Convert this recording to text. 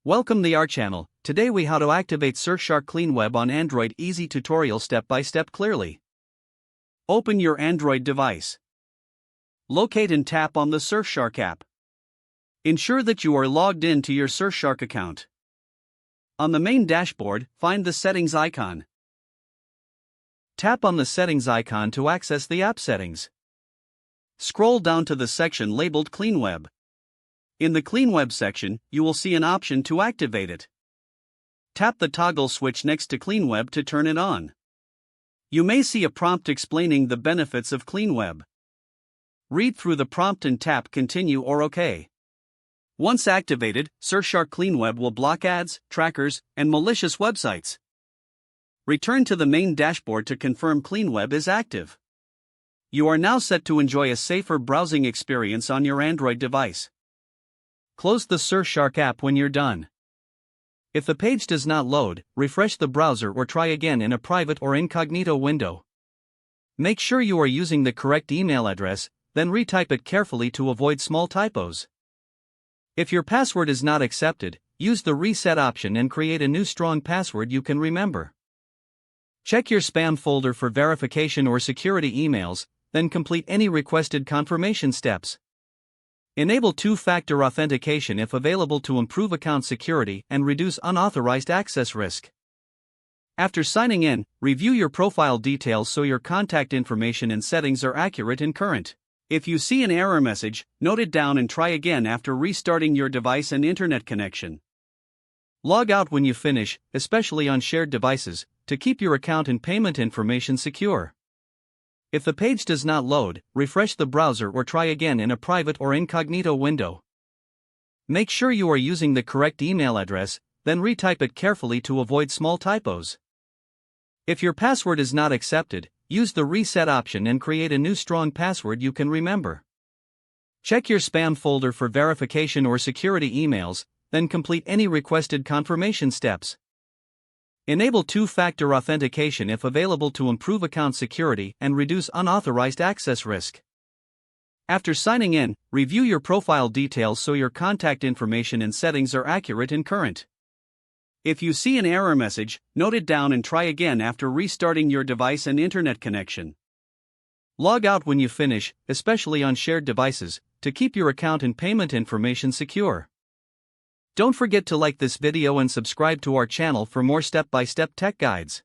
Welcome to our channel. Today we how to activate Surfshark CleanWeb on Android. Easy tutorial step by step clearly. Open your Android device. Locate and tap on the Surfshark app. Ensure that you are logged in to your Surfshark account. On the main dashboard, find the settings icon. Tap on the settings icon to access the app settings. Scroll down to the section labeled CleanWeb. In the CleanWeb section, you will see an option to activate it. Tap the toggle switch next to CleanWeb to turn it on. You may see a prompt explaining the benefits of CleanWeb. Read through the prompt and tap Continue or OK. Once activated, Surfshark CleanWeb will block ads, trackers, and malicious websites. Return to the main dashboard to confirm CleanWeb is active. You are now set to enjoy a safer browsing experience on your Android device. Close the Surfshark app when you're done. If the page does not load, refresh the browser or try again in a private or incognito window. Make sure you are using the correct email address, then retype it carefully to avoid small typos. If your password is not accepted, use the reset option and create a new strong password you can remember. Check your spam folder for verification or security emails, then complete any requested confirmation steps. Enable two-factor authentication if available to improve account security and reduce unauthorized access risk. After signing in, review your profile details so your contact information and settings are accurate and current. If you see an error message, note it down and try again after restarting your device and internet connection. Log out when you finish, especially on shared devices, to keep your account and payment information secure. If the page does not load, refresh the browser or try again in a private or incognito window. Make sure you are using the correct email address, then retype it carefully to avoid small typos. If your password is not accepted, use the reset option and create a new strong password you can remember. Check your spam folder for verification or security emails, then complete any requested confirmation steps. Enable two-factor authentication if available to improve account security and reduce unauthorized access risk. After signing in, review your profile details so your contact information and settings are accurate and current. If you see an error message, note it down and try again after restarting your device and internet connection. Log out when you finish, especially on shared devices, to keep your account and payment information secure. Don't forget to like this video and subscribe to our channel for more step-by-step tech guides.